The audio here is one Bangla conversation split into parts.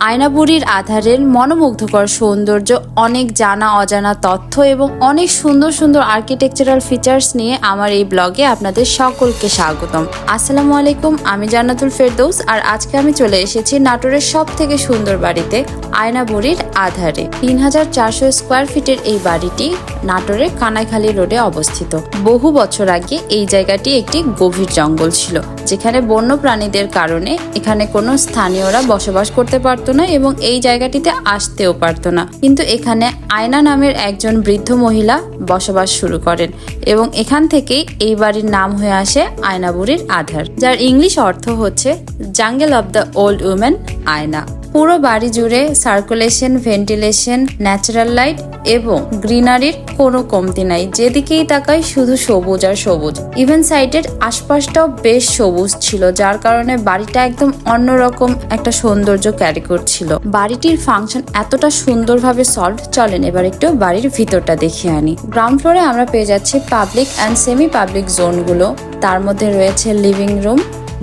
আয়নাবুড়ির আধারের মনোমুগ্ধকর সৌন্দর্য, অনেক জানা অজানা তথ্য এবং অনেক সুন্দর সুন্দর আর্কিটেকচারাল ফিচার্স নিয়ে আমার এই ব্লগে আপনাদের সকলকে স্বাগতম। আসসালামু আলাইকুম, আমি জান্নাতুল ফেরদৌস। আর আজকে আমি চলে এসেছি নাটোরের সব থেকে সুন্দর বাড়িতে, আয়নাবুড়ির আধারে। 3400 স্কোয়ার ফিটের এই বাড়িটি নাটোরের কানাইখালী রোডে অবস্থিত। বহু বছর আগে এই জায়গাটি একটি গভীর জঙ্গল ছিল, যেখানে বন্য প্রাণীদের কারণে এখানে কোনো স্থানীয়রা বসবাস করতে পারতো না এবং এই জায়গাটিতে আসতেও পারতো না। কিন্তু এখানে আয়না নামের একজন বৃদ্ধ মহিলা বসবাস শুরু করেন এবং এখান থেকেই এই বাড়ির নাম হয়ে আসে আয়নাবুড়ির আধার, যার ইংলিশ অর্থ হচ্ছে jungle of the old women আয়না। পুরো বাড়ি জুড়ে সার্কুলেশন, ভেন্টিলেশন, ন্যাচারাল লাইট এবং গ্রিনারির কোনো কমতি নাই। যেদিকেই তাকাই শুধু সবুজ আর সবুজ। ইভেন সাইডের আশপাশটাও বেশ সবুজ ছিল, যার কারণে বাড়িটা একদম অন্যরকম একটা সৌন্দর্য ক্যারি করছিল। বাড়িটির ফাংশন এতটা সুন্দরভাবে সলভ। চলেন এবার একটু বাড়ির ভিতরটা দেখিয়ে আনি। গ্রাউন্ড ফ্লোরে আমরা পেয়ে যাচ্ছি পাবলিক অ্যান্ড সেমি পাবলিক জোনগুলো। তার মধ্যে রয়েছে living room,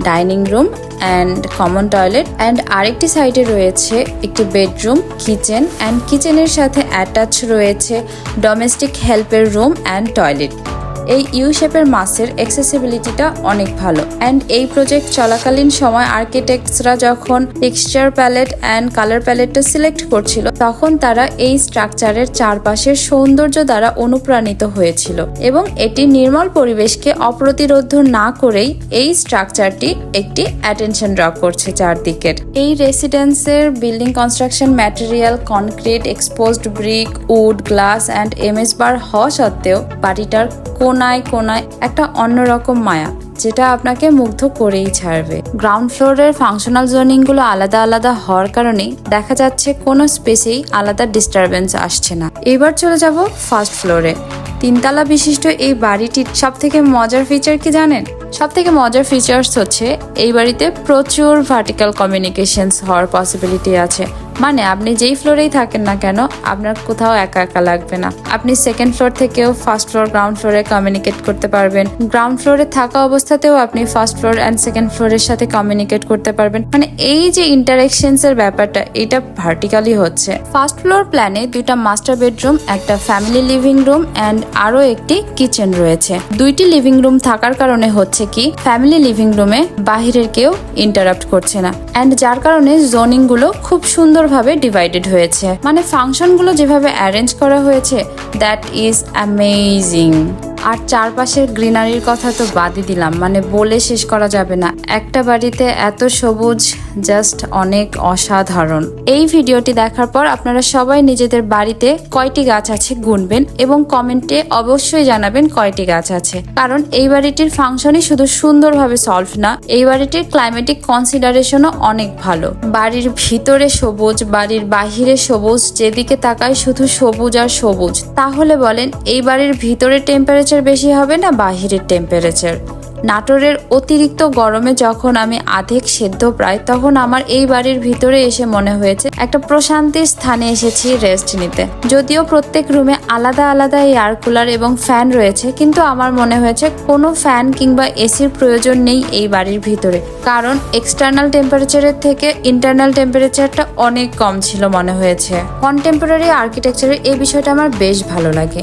dining room and common toilet, and আরেকটি সাইডে রয়েছে একটি বেডরুম, কিচেন, অ্যান্ড কিচেনের সাথে অ্যাটাচ রয়েছে ডোমেস্টিক হেল্পের রুম অ্যান্ড টয়লেট। এই ইউ শেপের মাসের অ্যাক্সেসিবিলিটিটা অনেক ভালো। অ্যান্ড এই প্রজেক্ট চলাকালীন সময় আর্কিটেক্টসরা যখন টেক্সচার প্যালেট অ্যান্ড কালার প্যালেটটা সিলেক্ট করছিল, তখন তারা এই স্ট্রাকচারের চারপাশের সৌন্দর্য দ্বারা অনুপ্রাণিত হয়েছিল এবং এটি নির্মল পরিবেশকে অপ্রতিরোধ না করেই এই স্ট্রাকচারটি একটি অ্যাটেনশন ড্র করছে চারদিকের। এই রেসিডেন্সের building construction material concrete, exposed brick, wood, glass and MS bar হওয়া সত্ত্বেও বাড়িটার কোনায় কোনায় একটা অন্যরকম মায়া, যেটা আপনাকে মুগ্ধ করেই ছাড়বে। গ্রাউন্ড ফ্লোরের ফাংশনাল জোনিং গুলো আলাদা আলাদা হওয়ার কারণে দেখা যাচ্ছে কোনো স্পেসেই আলাদা ডিস্টারবেন্স আসছে না। এবার চলে যাব ফার্স্ট ফ্লোরে। 3 তলা বিশিষ্ট এই বাড়িটির সব থেকে মজার ফিচার কি জানেন? সব থেকে মজার ফিচার্স হচ্ছে এই বাড়িতে প্রচুর ভার্টিক্যাল কমিউনিকেশনস হওয়ার পসিবিলিটি আছে। মানে আপনি যেই ফ্লোরেই থাকেন না কেন, আপনার কোথাও একা একা লাগবে না। আপনি সেকেন্ড ফ্লোর থেকেও ফার্স্ট ফ্লোর, গ্রাউন্ড ফ্লোরে কমিউনিকেট করতে পারবেন। গ্রাউন্ড ফ্লোরে থাকা অবস্থাতেও আপনি ফার্স্ট ফ্লোর অ্যান্ড সেকেন্ড ফ্লোরের সাথে কমিউনিকেট করতে পারবেন। মানে এই যে ইন্টারেকশনস এর ব্যাপারটা, এটা ভার্টিক্যালি হচ্ছে। ফার্স্ট ফ্লোর প্ল্যানে 2টা মাস্টার বেডরুম, একটা ফ্যামিলি লিভিং রুম অ্যান্ড আরো একটি কিচেন রয়েছে। 2টি লিভিং রুম থাকার কারণে হচ্ছে কি, ফ্যামিলি লিভিং রুমে বাহিরের কেউ ইন্টারাপ্ট করছে না, অ্যান্ড যার কারণে জোনিং গুলো খুব সুন্দরভাবে ডিভাইডেড হয়েছে। মানে ফাংশন গুলো যেভাবে অ্যারেঞ্জ করা হয়েছে, দ্যাট ইজ অ্যামেজিং। আর চারপাশের গ্রিনারির কথা তো বাদই দিলাম, মানে বলে শেষ করা যাবে না। একটা বাড়িতে এত সবুজ জাস্ট অনেক অসাধারণ। এই ভিডিওটি দেখার পর আপনারা সবাই নিজেদের বাড়িতে কয়টি গাছ আছে গুনবেন এবং কমেন্টে অবশ্যই জানাবেন কয়টি গাছ আছে। কারণ এই বাড়িটির ফাংশনই শুধু সুন্দরভাবে সলভ না, এই বাড়িটির ক্লাইমেটিক কনসিডারেশনও অনেক ভালো। বাড়ির ভিতরে সবুজ, বাড়ির বাহিরে সবুজ, যেদিকে তাকায় শুধু সবুজ আর সবুজ। তাহলে বলেন এই বাড়ির ভিতরে টেম্পারেচার বেশি হবে না বাহিরের টেম্পারেচার? নাটোরের অতিরিক্ত গরমে যখন আমি আধেক সেদ্ধ প্রায়, তখন আমার এই বাড়ির ভিতরে এসে মনে হয়েছে একটা প্রশান্তির স্থানে এসেছি রেস্ট নিতে। যদিও প্রত্যেক রুমে আলাদা আলাদা এয়ার কুলার এবং ফ্যান রয়েছে, কিন্তু আমার মনে হয়েছে কোনো ফ্যান কিংবা এসির প্রয়োজন নেই এই বাড়ির ভিতরে। কারণ এক্সটার্নাল টেম্পারেচারের থেকে ইন্টারনাল টেম্পারেচারটা অনেক কম ছিল মনে হয়েছে। কন্টেম্পোরারি আর্কিটেকচারের এই বিষয়টা আমার বেশ ভালো লাগে।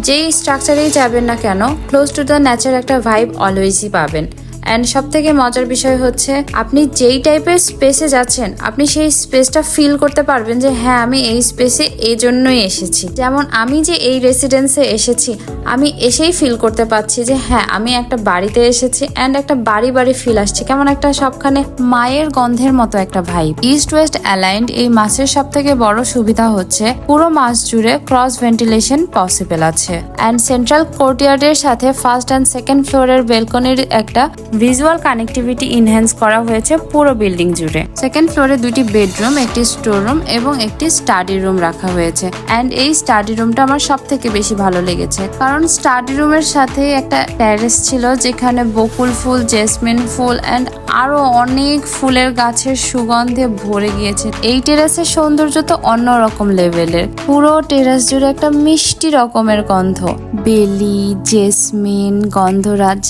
যেই স্ট্রাকচারেই যাবেন না কেন, ক্লোজ টু দ্য নেচার একটা ভাইব অলওয়েজই পাবেন। অ্যান্ড সব থেকে মজার বিষয় হচ্ছে, আপনি যেই টাইপের স্পেসে যাচ্ছেন, আপনি সেই স্পেসটা ফিল করতে পারবেন যে হ্যাঁ, আমি এই স্পেসে এই জন্যই এসেছি। যেমন আমি যে এই রেসিডেন্সে এসেছি, আমি এসেই ফিল করতে পারছি যে হ্যাঁ, আমি একটা বাড়িতে এসেছি অ্যান্ড একটা বাড়ি বাড়ি ফিল আসছে। কেমন একটা সবখানে মায়ের গন্ধের মতো একটা ভাইব। ইস্ট ওয়েস্ট অ্যালাইন্ড এই মাসের সব থেকে বড় সুবিধা হচ্ছে পুরো মাস জুড়ে ক্রস ভেন্টিলেশন পসিবল আছে। অ্যান্ড সেন্ট্রাল কোর্টইয়ার্ডের সাথে ফার্স্ট অ্যান্ড সেকেন্ড ফ্লোরের বেলকনির একটা ভিজুয়াল কানেক্টিভিটি ইনহ্যান্স করা হয়েছে পুরো বিল্ডিং জুড়ে। সেকেন্ড ফ্লোরে 2টি বেডরুম, একটি স্টোর রুম এবং একটি স্টাডি রুম রাখা হয়েছে। অ্যান্ড এই স্টাডি রুমটা আমার সব থেকে বেশি ভালো লেগেছে, কারণ স্টাডি রুমের সাথে একটা টেরেস ছিল, যেখানে বকুল ফুল, জেসমিন ফুল অ্যান্ড আরো অনেক ফুলের গাছের সুগন্ধে ভরে গিয়েছে। এই টেরাসের সৌন্দর্য তো অন্যরকম লেভেলের। পুরো টেরাস জুড়ে একটা মিষ্টি রকমের গন্ধ, বেলি, জেসমিন, গন্ধরাজ,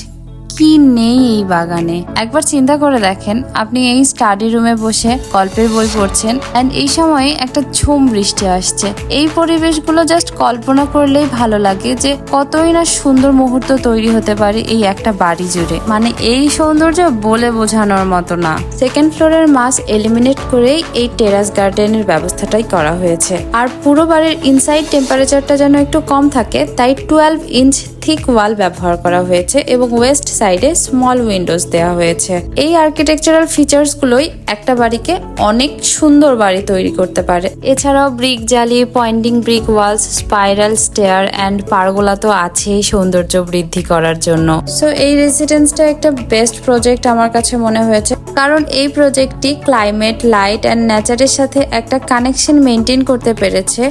কি নেই এই বাগানে। একবার চিন্তা করে দেখেন, আপনি এই স্টাডি রুমে বসে গল্পের বই পড়ছেন এন্ড এই সময়ে একটা ঝুম বৃষ্টি আসছে। এই পরিবেশগুলো জাস্ট কল্পনা করলেই ভালো লাগে যে কতই না সুন্দর মুহূর্ত তৈরি হতে পারে এই একটা বাড়ি জুড়ে। মানে এই সৌন্দর্য বলে বোঝানোর মতো না। সেকেন্ড ফ্লোরের মাছ এলিমিনেট করেই এই টেরাস গার্ডেনের ব্যবস্থাটাই করা হয়েছে। আর পুরো বাড়ির ইনসাইড টেম্পারেচারটা যেন একটু কম থাকে, তাই 12 ইঞ্চ থিক ওয়াল ব্যবহার করা হয়েছে এবং ওয়েস্ট সাইডে স্মল উইন্ডোজ দেওয়া হয়েছে। এই আর্কিটেকচারাল ফিচার্স গুলোই একটা বাড়িকে অনেক সুন্দর বাড়ি তৈরি করতে পারে। এছাড়াও ব্রিক জালি, pointing brick walls, spiral stair and pergola তো আছেই সৌন্দর্য বৃদ্ধি করার জন্য। সো এই রেসিডেন্সটা একটা বেস্ট প্রজেক্ট আমার কাছে মনে হয়েছে, কারণ এই প্রজেক্টটি ক্লাইমেট, লাইট অ্যান্ড নেচারের সাথে একটা কানেকশন মেনটেন করতে পেরেছে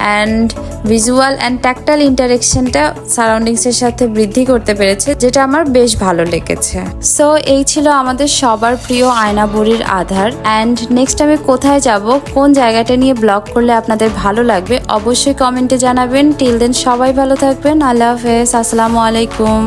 অ্যান্ড ভিজুয়াল অ্যান্ড ট্যাক্টাইল ইন্টারেকশনটা সারাউন্ডিংসের সাথে বৃদ্ধি করতে পেরেছে, যেটা আমার বেশ ভালো লেগেছে। সো এই ছিল আমাদের সবার প্রিয় আয়নাবুড়ির আধার। অ্যান্ড নেক্সট আমি কোথায় যাব, কোন জায়গাটা নিয়ে ব্লগ করলে আপনাদের ভালো লাগবে অবশ্যই কমেন্টে জানাবেন। টিল দেন সবাই ভালো থাকবেন। আল্লাহ হাফেজ, আসসালামু আলাইকুম।